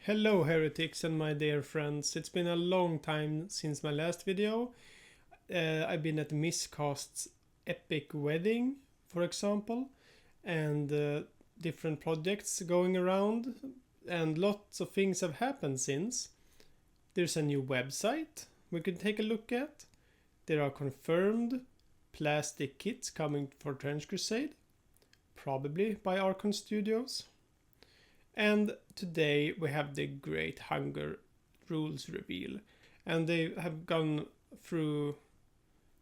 Hello heretics and my dear friends, it's been a long time since my last video. I've been at Miscast's epic wedding, for example, and different projects going around, and lots of things have happened since. There's a new website we can take a look at. There are confirmed plastic kits coming for Trench Crusade, probably by Archon Studios. And today we have the Great Hunger rules reveal. And they have gone through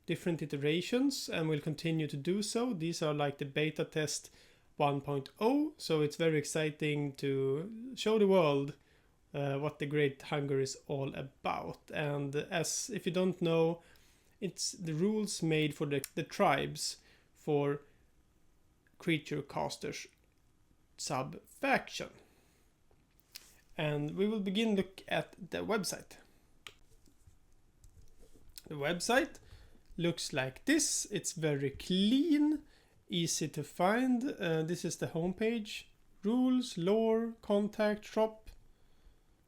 different iterations and will continue to do so. These are like the beta test 1.0, so it's very exciting to show the world what the Great Hunger is all about. And as if you don't know, it's the rules made for the tribes for creature casters sub-faction. And we will begin look at the website. The website looks like this. It's very clean, easy to find. This is the homepage. Rules, lore, contact, shop.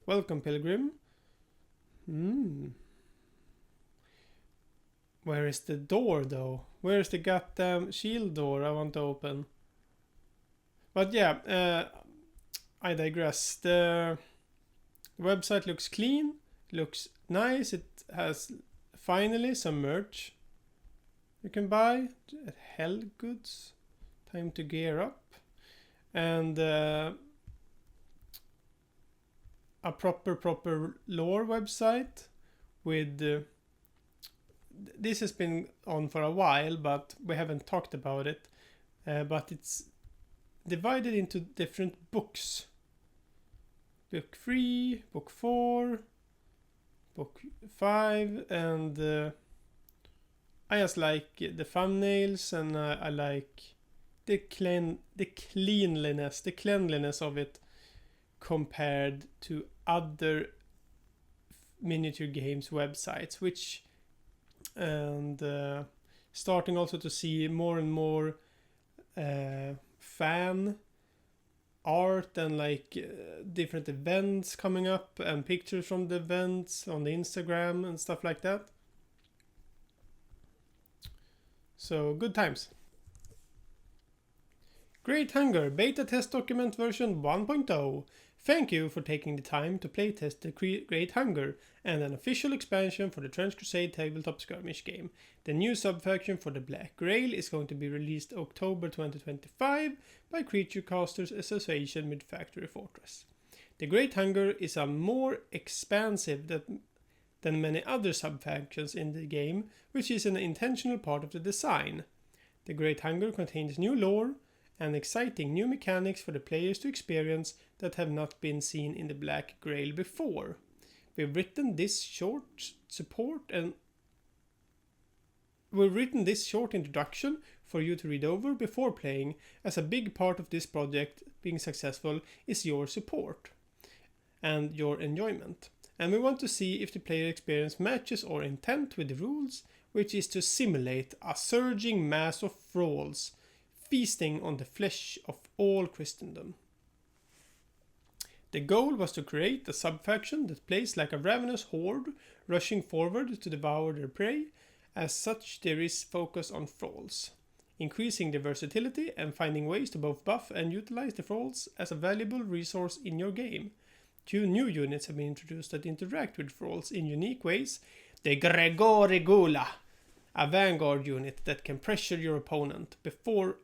Welcome, Pilgrim. Where is the door, though? Where is the goddamn shield door I want to open? But yeah, I digress. The website looks clean, looks nice. It has finally some merch you can buy at Hell Goods. Time to gear up. And a proper lore website with... this has been on for a while, but we haven't talked about it. But it's divided into different books. Book 3, Book 4, Book 5, and I just like the thumbnails, and I like the cleanliness of it compared to other miniature games websites, which and starting also to see more and more fan art and like different events coming up and pictures from the events on the Instagram and stuff like that. So good times. Great Hunger beta test document version 1.0. Thank you for taking the time to playtest the Great Hunger and an official expansion for the Trench Crusade tabletop skirmish game. The new subfaction for the Black Grail is going to be released October 2025 by Creature Casters Association with Factory Fortress. The Great Hunger is a more expansive than many other subfactions in the game, which is an intentional part of the design. The Great Hunger contains new lore and exciting new mechanics for the players to experience that have not been seen in the Black Grail before. We've written this short introduction for you to read over before playing, as a big part of this project being successful is your support and your enjoyment. And we want to see if the player experience matches our intent with the rules, which is to simulate a surging mass of thralls feasting on the flesh of all Christendom. The goal was to create a subfaction that plays like a ravenous horde rushing forward to devour their prey. As such, there is focus on thralls, increasing their versatility and finding ways to both buff and utilize the thralls as a valuable resource in your game. 2 new units have been introduced that interact with thralls in unique ways. The Gregori Gula, a vanguard unit that can pressure your opponent before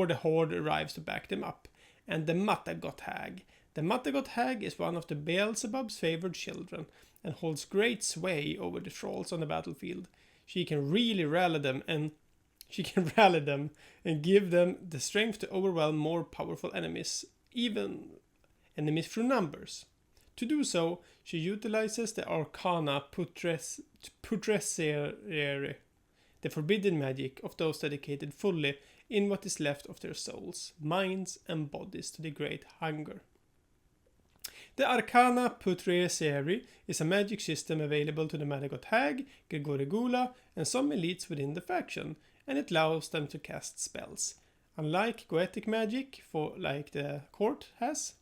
the horde arrives to back them up, and the Matagot Hag. The Matagot Hag is one of the Beelzebub's favored children and holds great sway over the thralls on the battlefield. She can really rally them and give them the strength to overwhelm more powerful enemies, even enemies through numbers. To do so, she utilizes the Arcana Putrescere, the forbidden magic of those dedicated fully in what is left of their souls, minds, and bodies to the Great Hunger. The Arcana Putrescere is a magic system available to the Matagot Hag, Gregori Gula, and some elites within the faction, and it allows them to cast spells. Unlike Goetic magic, like the court has,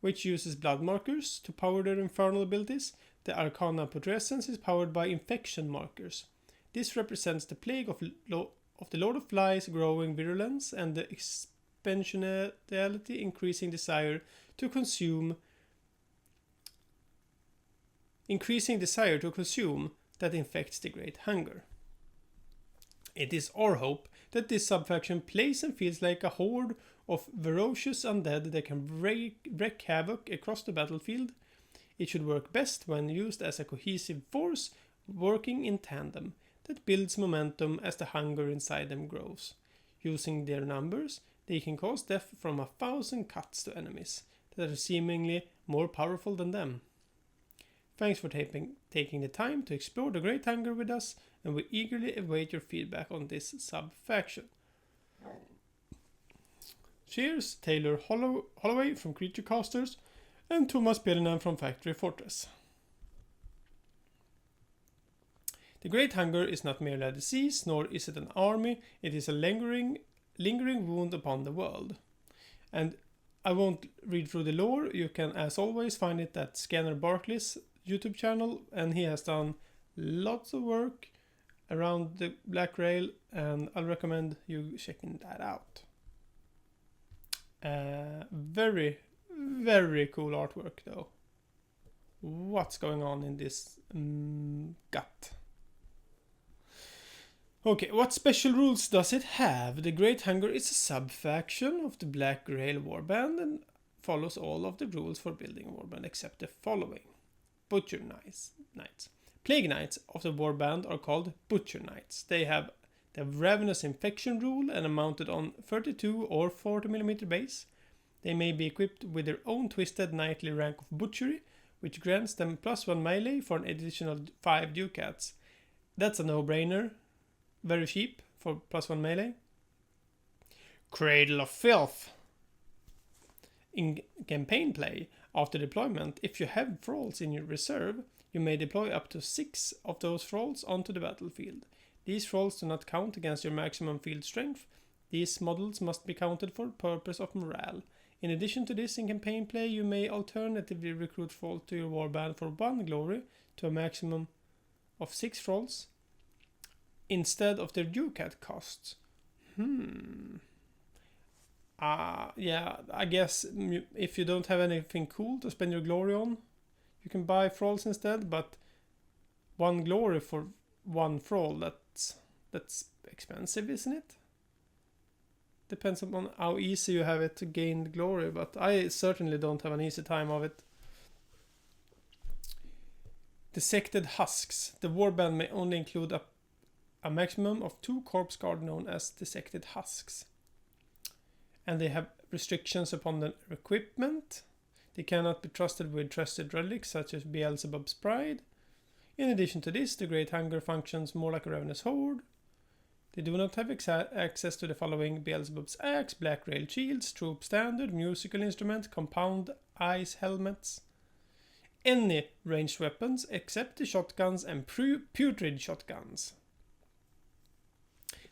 which uses blood markers to power their infernal abilities. The Arcana Putrescence is powered by infection markers. This represents the plague of the Lord of Flies' growing virulence and the expansionality increasing desire to consume that infects the Great Hunger. It is our hope that this subfaction plays and feels like a horde of ferocious undead that can wreak havoc across the battlefield. It should work best when used as a cohesive force working in tandem that builds momentum as the hunger inside them grows. Using their numbers, they can cause death from 1,000 cuts to enemies that are seemingly more powerful than them. Thanks for taking the time to explore the Great Hunger with us, and we eagerly await your feedback on this sub-faction. Cheers, Taylor Holloway from Creature Casters and Thomas Pelinen from Factory Fortress. The Great Hunger is not merely a disease, nor is it an army, it is a lingering wound upon the world. And I won't read through the lore, you can as always find it at Scanner Barkley's YouTube channel, and he has done lots of work around the Black Rail, and I'll recommend you checking that out. Very, very cool artwork though. What's going on in this gut? Okay, what special rules does it have? The Great Hunger is a sub-faction of the Black Rail Warband and follows all of the rules for building a warband except the following. Butcher Knights. Plague Knights of the Warband are called Butcher Knights. They have the Ravenous Infection rule and are mounted on 32 or 40mm base. They may be equipped with their own twisted knightly rank of Butchery, which grants them +1 melee for an additional 5 ducats. That's a no-brainer. Very cheap for +1 melee. Cradle of Filth. In campaign play, after deployment, if you have thralls in your reserve, you may deploy up to 6 of those thralls onto the battlefield. These thralls do not count against your maximum field strength. These models must be counted for purpose of morale. In addition to this, in campaign play, you may alternatively recruit thralls to your warband for 1 glory to a maximum of 6 thralls instead of their ducat costs. Yeah, I guess if you don't have anything cool to spend your glory on, you can buy thralls instead, but 1 glory for 1 thrall, that's expensive, isn't it? Depends upon how easy you have it to gain glory, but I certainly don't have an easy time of it. Dissected Husks. The warband may only include a maximum of 2 corpse guard known as Dissected Husks. And they have restrictions upon their equipment. They cannot be trusted with trusted relics such as Beelzebub's Pride. In addition to this, the Great Hunger functions more like a ravenous horde. They do not have access to the following: Beelzebub's Axe, Black Rail Shields, Troop Standard, Musical Instrument, Compound Ice Helmets. Any ranged weapons except the shotguns and putrid shotguns.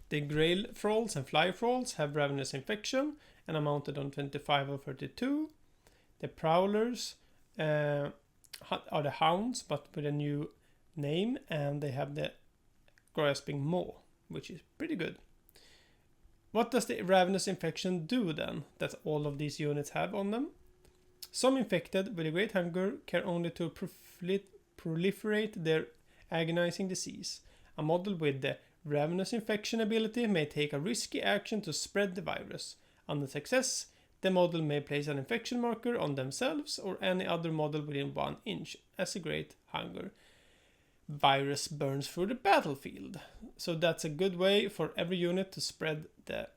The Grail Thralls and Fly Thralls have Ravenous Infection and are mounted on 25 or 32. The Prowlers are the Hounds but with a new name, and they have the Grasping Maw, which is pretty good. What does the Ravenous Infection do then that all of these units have on them? Some infected with a Great Hunger care only to proliferate their agonizing disease. A model with the Ravenous Infection ability may take a risky action to spread the virus. On success, the model may place an infection marker on themselves or any other model within 1 inch as a Great Hunger virus burns through the battlefield. So that's a good way for every unit to spread the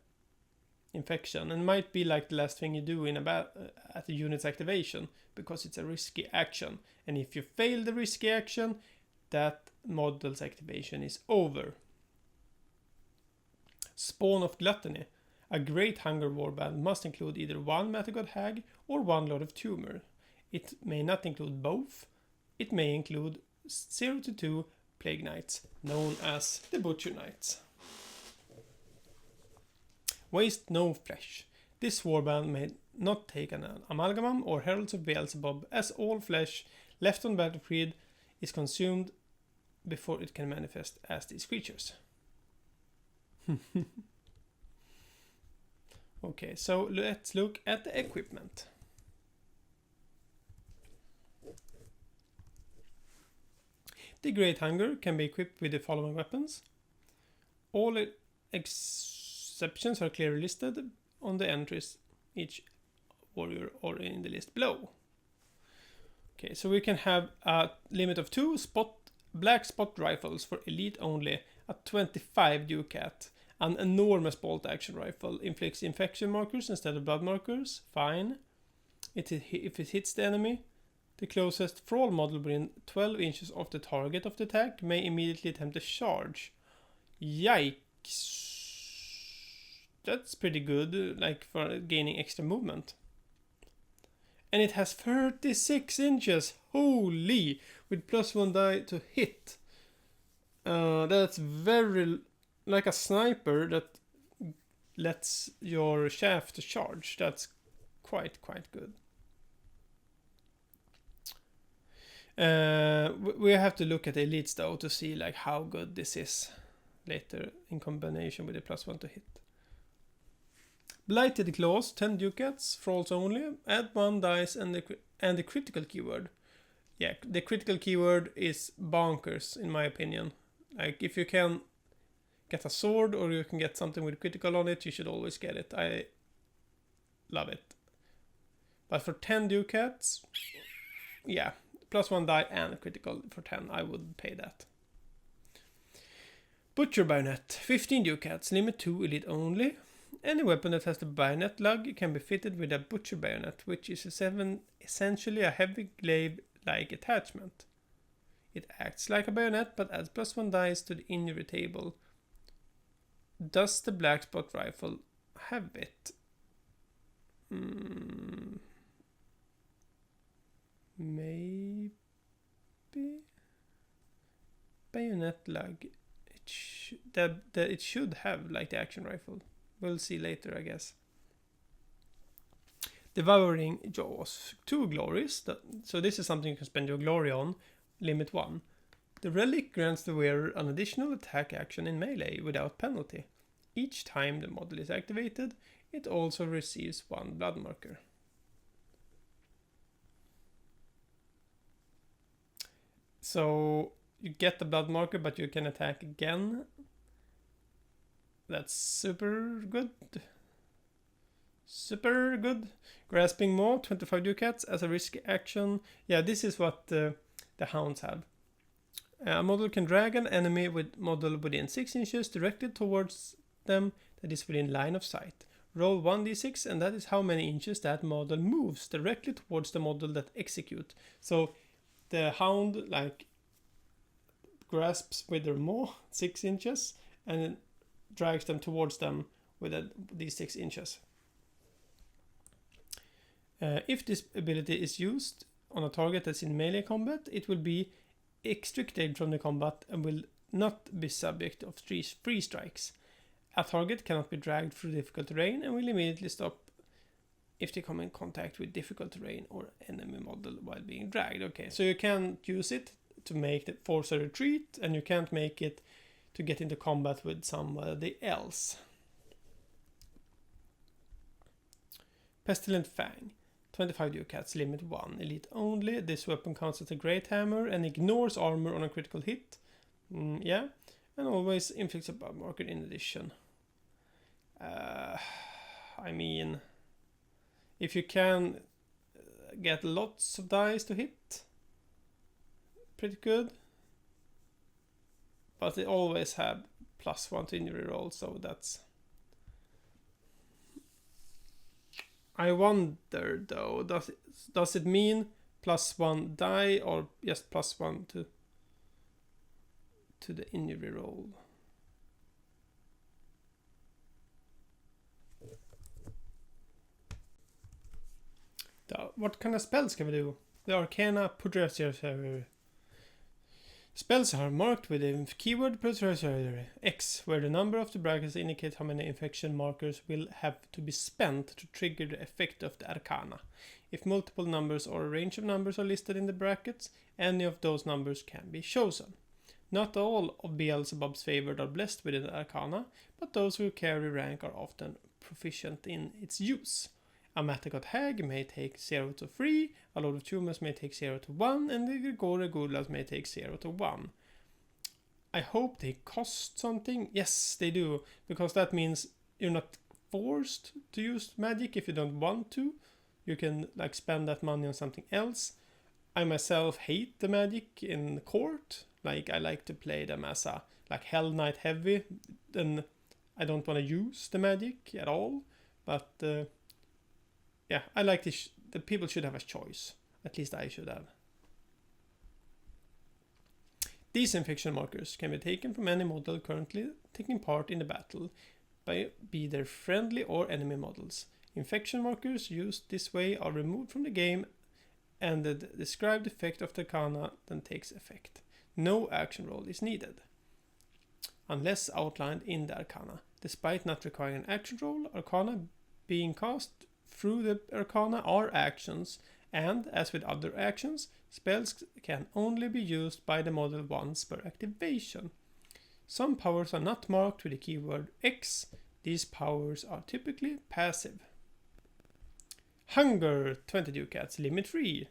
infection, and might be like the last thing you do in at the unit's activation, because it's a risky action, and if you fail the risky action, that model's activation is over. Spawn of Gluttony. A Great Hunger warband must include either 1 Matagod Hag or 1 Lord of Tumor. It may not include both. It may include 0 to 2 Plague Knights, known as the Butcher Knights. Waste no flesh. This warband not take an amalgamum or Heralds of Beelzebub, as all flesh left on battlefield is consumed before it can manifest as these creatures. Okay, so let's look at the equipment. The Great Hunger can be equipped with the following weapons. All exceptions are clearly listed on the entries each warrior or in the list below. Okay, so we can have a limit of 2 black spot rifles for elite only at 25 ducat. An enormous bolt action rifle inflicts infection markers instead of blood markers. Fine. If it hits the enemy, the closest Thrall model within 12 inches of the target of the attack may immediately attempt a charge. Yikes. That's pretty good, like for gaining extra movement. And it has 36 inches. Holy! With +1 die to hit. That's very like a sniper that lets your shaft charge. That's quite good. We have to look at the elites though to see like how good this is later in combination with the +1 to hit. Blighted Claws, 10 ducats, Thralls only. Add 1 dice and the critical keyword. Yeah, the critical keyword is bonkers in my opinion. Like if you can get a sword or you can get something with critical on it, you should always get it. I love it. But for 10 ducats, yeah, +1 die and critical for 10, I would pay that. Butcher Bayonet, 15 ducats, limit 2 elite only. Any weapon that has the bayonet lug can be fitted with a Butcher Bayonet, which is essentially a heavy glaive-like attachment. It acts like a bayonet, but adds +1 dice to the injury table. Does the black spot rifle have it? Maybe? Bayonet lug. It should have, like the action rifle. We'll see later, I guess. Devouring Jaws. 2 glories. So this is something you can spend your glory on. Limit 1. The relic grants the wearer an additional attack action in melee without penalty. Each time the model is activated, it also receives 1 blood marker. So you get the blood marker, but you can attack again. That's super good. Super good. Grasping Maw, 25 ducats as a risky action. Yeah, this is what the hounds have. A model can drag an enemy with model within 6 inches directly towards them that is within line of sight. Roll 1d6 and that is how many inches that model moves directly towards the model that execute. So the hound like grasps with their maw 6 inches and then drags them towards them with these 6 inches. If this ability is used on a target that's in melee combat, it will be restricted from the combat and will not be subject of free strikes. A target cannot be dragged through difficult terrain and will immediately stop if they come in contact with difficult terrain or enemy model while being dragged. Okay, so you can't use it to make the force a retreat, and you can't make it to get into combat with somebody else. Pestilent Fang. 25 ducats, limit 1, elite only. This weapon counts as a great hammer and ignores armor on a critical hit. Yeah, and always inflicts a blood marker in addition. I mean, if you can get lots of dice to hit, pretty good. But they always have +1 to injury roll, so that's... I wonder though, does it mean +1 die or just +1 to the injury roll? What kind of spells can we do? The Arcana Putresser. Spells are marked with the keyword X, where the number of the brackets indicate how many infection markers will have to be spent to trigger the effect of the arcana. If multiple numbers or a range of numbers are listed in the brackets, any of those numbers can be chosen. Not all of Beelzebub's favored are blessed with the arcana, but those who carry rank are often proficient in its use. A Matagot Hag may take 0 to 3, a Lord of Tumors may take 0 to 1, and the Grigore Gurlas may take 0 to 1. I hope they cost something. Yes, they do, because that means you're not forced to use magic if you don't want to. You can like spend that money on something else. I myself hate the magic in court. Like I like to play them as a like Hell Knight heavy. Then I don't want to use the magic at all. But yeah, I like this. The people should have a choice. At least I should have. These infection markers can be taken from any model currently taking part in the battle, by be they friendly or enemy models. Infection markers used this way are removed from the game, and the described effect of the arcana then takes effect. No action roll is needed, unless outlined in the arcana. Despite not requiring an action roll, arcana being cast through the arcana are actions, and as with other actions, spells can only be used by the model once per activation. Some powers are not marked with the keyword X. These powers are typically passive. Hunger, 20 ducats, limit 3.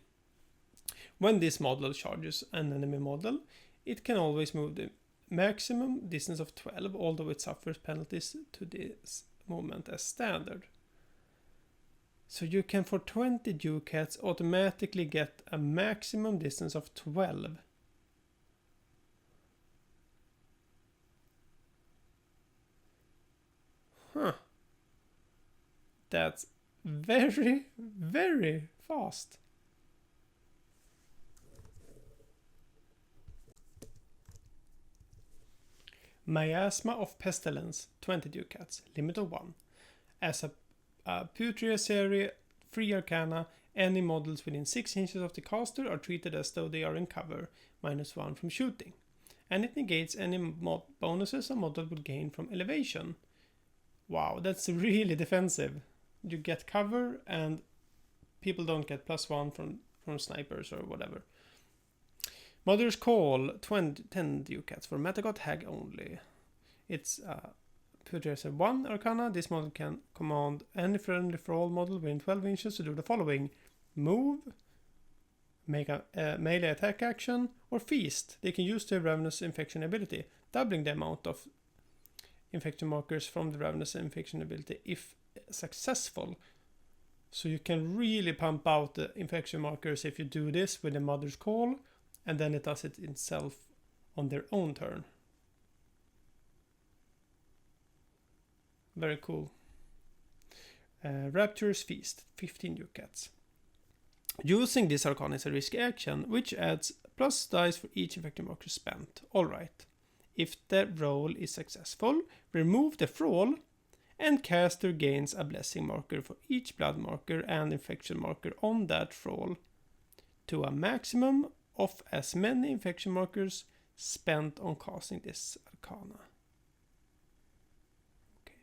When this model charges an enemy model, it can always move the maximum distance of 12, although it suffers penalties to this movement as standard. So you can for 20 ducats automatically get a maximum distance of 12. Huh. That's very, very fast. Miasma of Pestilence, 20 ducats, limit of 1. As a Putria series, 3 arcana, any models within 6 inches of the caster are treated as though they are in cover, -1 from shooting. And it negates any bonuses a model would gain from elevation. Wow, that's really defensive. You get cover and people don't get +1 from snipers or whatever. Mother's Call, 10 ducats for Matagot Hag only. It's Putria 1 arcana. This model can command any friendly for all model within 12 inches to do the following: move, make a melee attack action, or feast. They can use the Ravenous Infection ability, doubling the amount of infection markers from the Ravenous Infection ability if successful. So you can really pump out the infection markers if you do this with the Mother's Call, and then it does it itself on their own turn. Very cool. Rapturous Feast, 15 ducats. Using this arcana is a risky action, which adds plus dice for each infection marker spent. Alright. If the roll is successful, remove the thrall, and caster gains a blessing marker for each blood marker and infection marker on that thrall, to a maximum of as many infection markers spent on casting this arcana. Okay.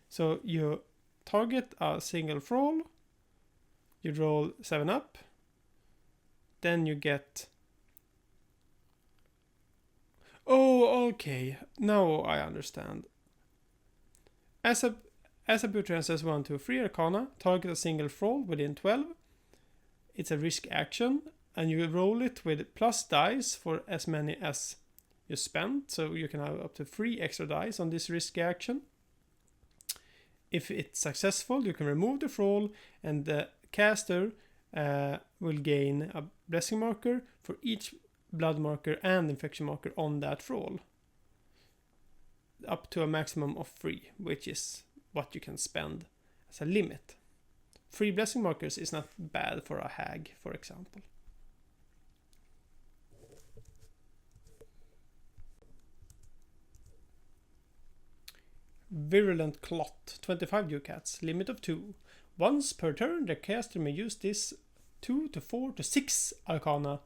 So you target a single thrall, you roll 7 up, then you get... Oh, okay. Now I understand. As a Putria says 1, 2, 3 arcana, target a single thrall within 12. It's a risk action, and you roll it with plus dice for as many as you spent, so you can have up to 3 extra dice on this risk action. If it's successful, you can remove the thrall, and the caster will gain a blessing marker for each blood marker and infection marker on that thrall, up to a maximum of 3, which is what you can spend as a limit. 3 blessing markers is not bad for a hag, for example. Virulent Clot, 25 ducats, limit of 2. Once per turn, the caster may use this 2 to 4 to 6 arcana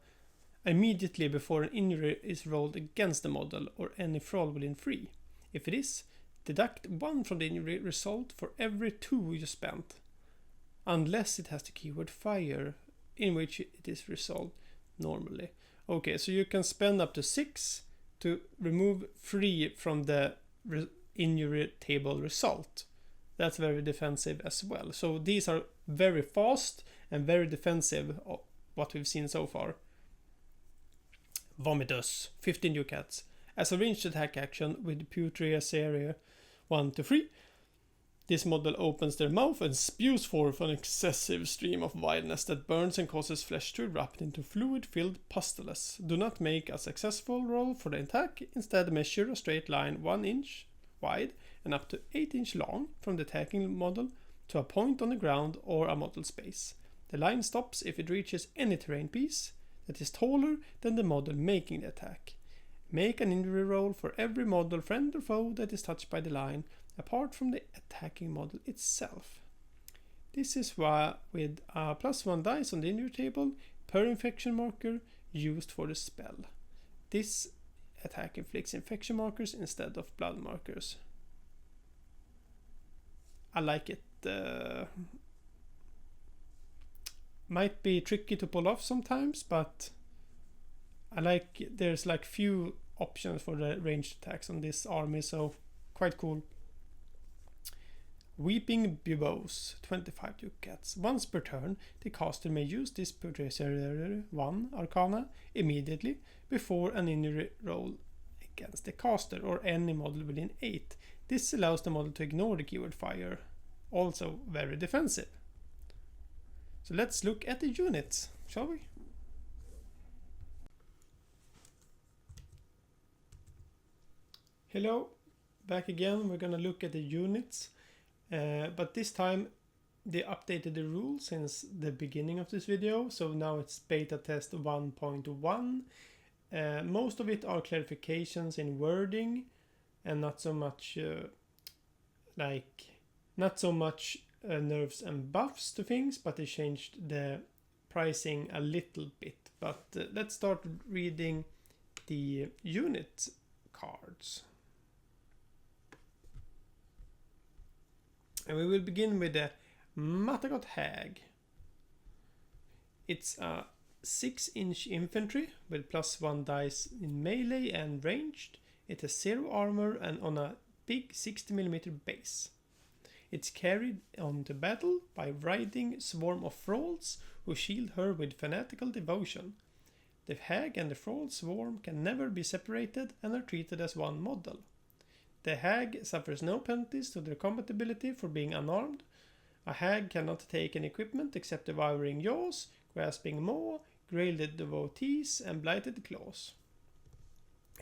immediately before an injury is rolled against the model or any roll within 3. If it is, deduct 1 from the injury result for every 2 you spent, unless it has the keyword fire, in which it is resolved normally. Okay, so you can spend up to 6 to remove 3 from the injury table result. That's very defensive as well. So these are very fast and very defensive, what we've seen so far. Vomitus, 15 ducats. As a ranged attack action with Putreus area 1 to 3, this model opens their mouth and spews forth an excessive stream of vileness that burns and causes flesh to erupt into fluid-filled pustules. Do not make a successful roll for the attack. Instead, measure a straight line 1 inch wide and up to 8 inch long from the attacking model to a point on the ground or a model space. The line stops if it reaches any terrain piece that is taller than the model making the attack. Make an injury roll for every model, friend or foe, that is touched by the line, apart from the attacking model itself. This is why with a +1 dice on the injury table per infection marker used for the spell. This attack inflicts infection markers instead of blood markers. I like it. Might be tricky to pull off sometimes, but I like there's like few options for the ranged attacks on this army, so quite cool. Weeping Buboes, 25 ducats. Once per turn, the caster may use this Putreus 1 Arcana immediately before an injury roll against the caster or any model within 8. This allows the model to ignore the keyword fire. Also very defensive. So let's look at the units, shall we? Hello, back again. We're gonna look at the units. But this time they updated the rules since the beginning of this video, so now it's beta test 1.1. Most of it are clarifications in wording and not so much nerfs and buffs to things, but they changed the pricing a little bit. But let's start reading the unit cards. And we will begin with the Matagot Hag. It's a 6-inch infantry with +1 dice in melee and ranged. It has 0 armor and on a big 60mm base. It's carried on to battle by riding swarm of thralls who shield her with fanatical devotion. The hag and the thrall swarm can never be separated and are treated as one model. The hag suffers no penalties to their combat ability for being unarmed. A hag cannot take any equipment except devouring jaws, grasping maw, grailed devotees, and blighted claws.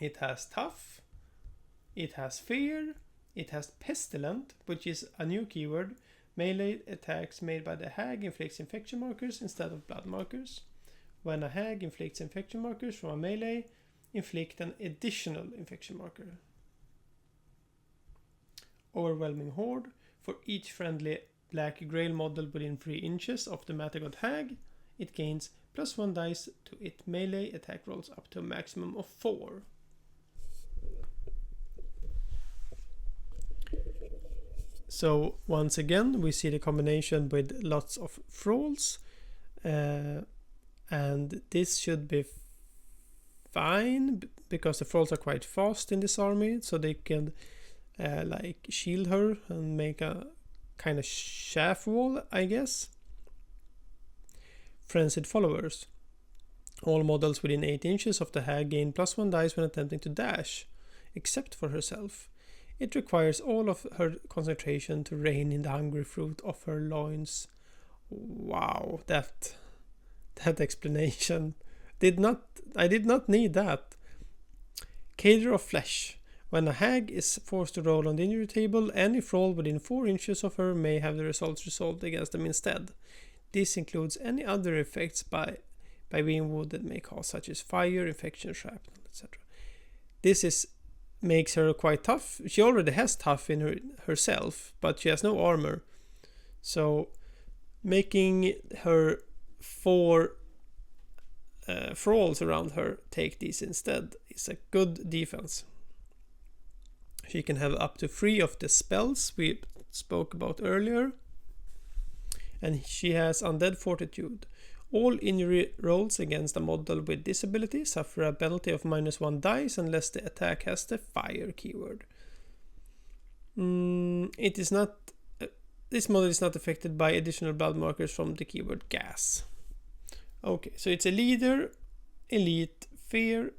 It has tough, it has fear, it has pestilent, which is a new keyword. Melee attacks made by the hag inflicts infection markers instead of blood markers. When a hag inflicts infection markers from a melee, inflict an additional infection marker. Overwhelming Horde. For each friendly black grail model within 3 inches of the Matagot Hag, it gains +1 dice to its melee attack rolls up to a maximum of 4. So once again we see the combination with lots of thralls, and this should be fine because the thralls are quite fast in this army, so they can like shield her and make a kind of chaff wall, I guess. Frenzied Followers. All models within 8 inches of the hag gain +1 dice when attempting to dash, except for herself. It requires all of her concentration to rein in the hungry fruit of her loins. Wow, that explanation. I did not need that. Cater of Flesh. When a hag is forced to roll on the injury table, any thrall within 4 inches of her may have the results resolved against them instead. This includes any other effects by being wounded may cause, such as fire, infection, shrapnel, etc. This makes her quite tough. She already has tough in herself, but she has no armor. So making her 4 thralls around her take these instead. It's a good defense. She can have up to 3 of the spells we spoke about earlier. And she has Undead Fortitude. All injury rolls against a model with this ability suffer a penalty of -1 dice unless the attack has the fire keyword. It is not. This model is not affected by additional blood markers from the keyword gas. Okay, so it's a leader, elite, fear,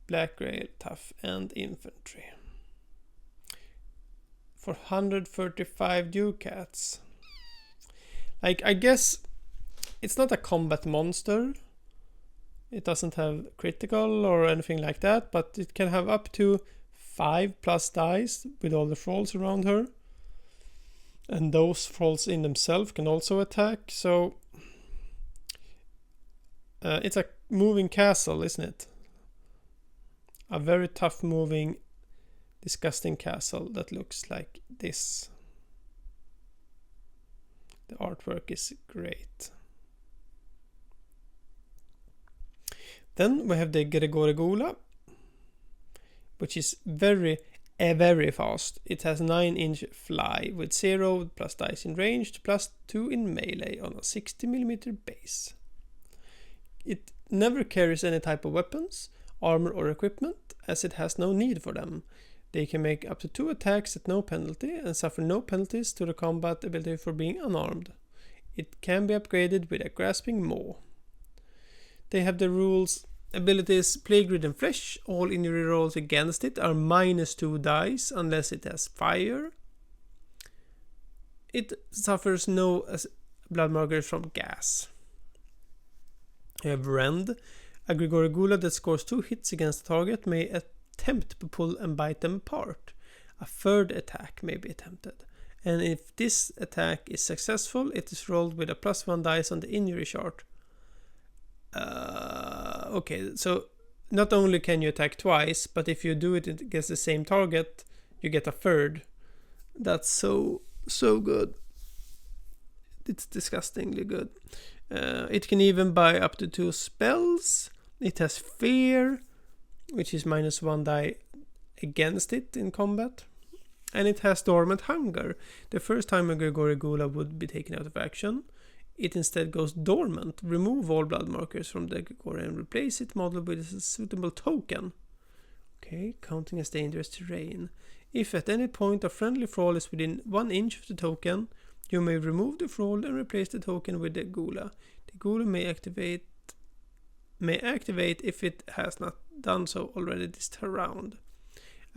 black grail, tough, and infantry. For 135 ducats. Like, I guess it's not a combat monster. It doesn't have critical or anything like that, but it can have up to 5+ dice with all the thralls around her. And those thralls in themselves can also attack, so it's a moving castle, isn't it? A very tough moving, disgusting castle that looks like this. The artwork is great. Then we have the Gregorigula, which is very fast. It has 9-inch fly with 0 plus dice in ranged, +2 in melee on a 60mm base. It never carries any type of weapons, armor or equipment, as it has no need for them. They can make up to 2 attacks at no penalty and suffer no penalties to the combat ability for being unarmed. It can be upgraded with a grasping maw. They have the rules abilities Plague-Ridden Flesh. All injury rolls against it are -2 dice unless it has fire. It suffers no blood markers from gas. You have Rend. A Gregorigula that scores 2 hits against the target may attempt to pull and bite them apart. A third attack may be attempted. And if this attack is successful, it is rolled with a +1 dice on the injury chart. Okay, so not only can you attack twice, but if you do it against the same target, you get a third. That's so good. It's disgustingly good. It can even buy up to 2 spells. It has fear, which is -1 die against it in combat. And it has dormant hunger. The first time a Gregorigula would be taken out of action, it instead goes dormant. Remove all blood markers from the Gregor and replace it model with a suitable token. Okay, counting as dangerous terrain. If at any point a friendly thrall is within 1 inch of the token, you may remove the thrall and replace the token with the Gula. The Gula may activate if it has not done so already this round.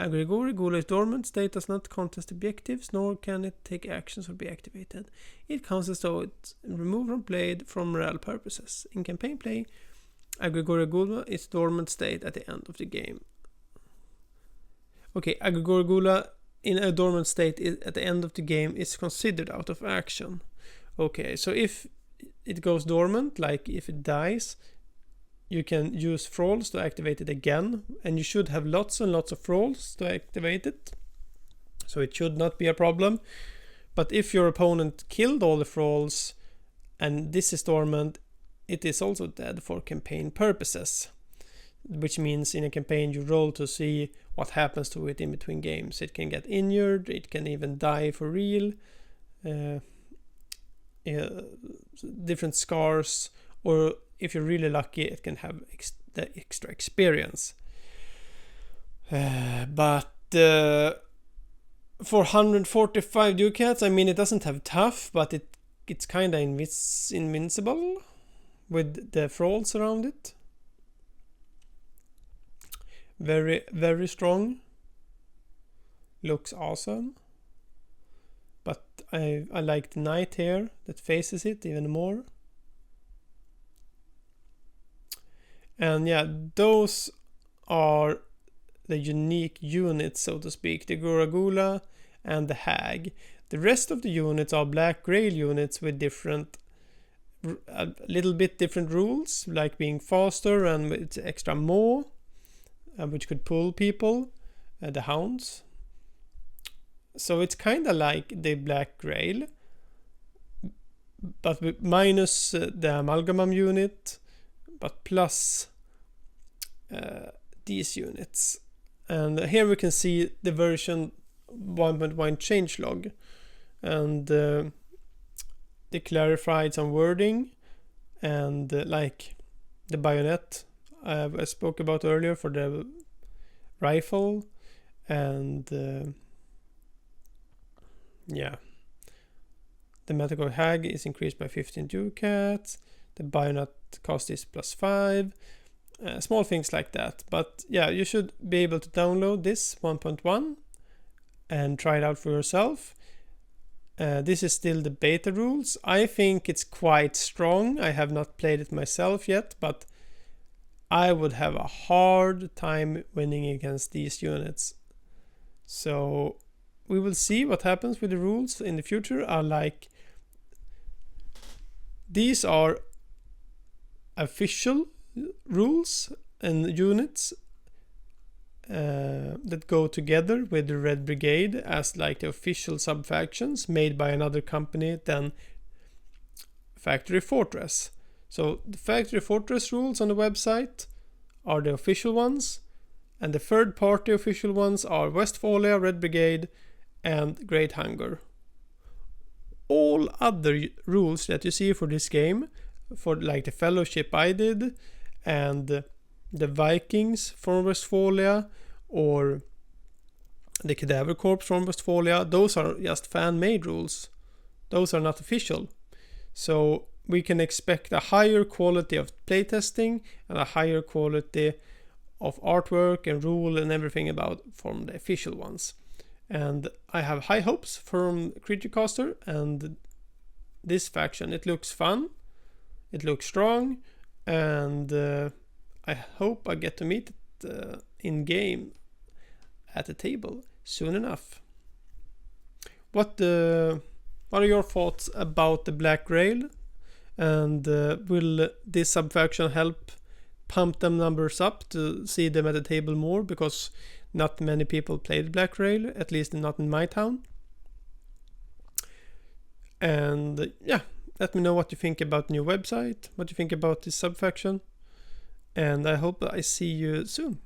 A Gregorigula's dormant state does not contest objectives, nor can it take actions or be activated. It counts as though it's removed from play for morale purposes. In campaign play, a Gregorigula is dormant state at the end of the game. Okay, a Gregorigula in a dormant state at the end of the game is considered out of action. Okay, so if it goes dormant, like if it dies, you can use thralls to activate it again, and you should have lots and lots of thralls to activate it, so it should not be a problem. But if your opponent killed all the thralls and this is dormant, it is also dead for campaign purposes, which means in a campaign you roll to see what happens to it in between games. It can get injured, it can even die for real, different scars, or if you're really lucky, it can have the extra experience. But for 145 ducats, I mean, it doesn't have tough, but it's kind of invincible with the thralls around it. Very, very strong. Looks awesome. But I like the knight here that faces it even more. And yeah, those are the unique units, so to speak, the Gregorigula and the Hag. The rest of the units are Black Grail units with a little bit different rules, like being faster and with extra maw, which could pull people, the hounds. So it's kind of like the Black Grail, but minus the Amalgamam unit, but plus these units. And here we can see the version 1.1 changelog, and they clarified some wording, and like the bayonet I spoke about earlier for the rifle, and yeah, the Metagross Hag is increased by 15 ducats, the bayonet cost is +5, small things like that. But yeah, you should be able to download this 1.1 and try it out for yourself. This is still the beta rules. I think it's quite strong. I have not played it myself yet, but I would have a hard time winning against these units. So we will see what happens with the rules in the future. These are official rules and units that go together with the Red Brigade as like the official sub-factions made by another company than Factory Fortress. So the Factory Fortress rules on the website are the official ones, and the third-party official ones are Westphalia, Red Brigade, and Great Hunger. All other rules that you see for this game, for like the Fellowship I did, and the Vikings from Westphalia, or the Cadaver Corps from Westphalia, those are just fan-made rules. Those are not official. So we can expect a higher quality of playtesting and a higher quality of artwork and rule and everything about from the official ones. And I have high hopes from Creature Caster and this faction. It looks fun, it looks strong, and I hope I get to meet it in game at the table soon enough. What are your thoughts about the Black Grail? And will this sub-faction help pump them numbers up to see them at the table more? Because not many people played Black Grail, at least not in my town. And yeah, let me know what you think about the new website, what you think about this sub-faction. And I hope I see you soon.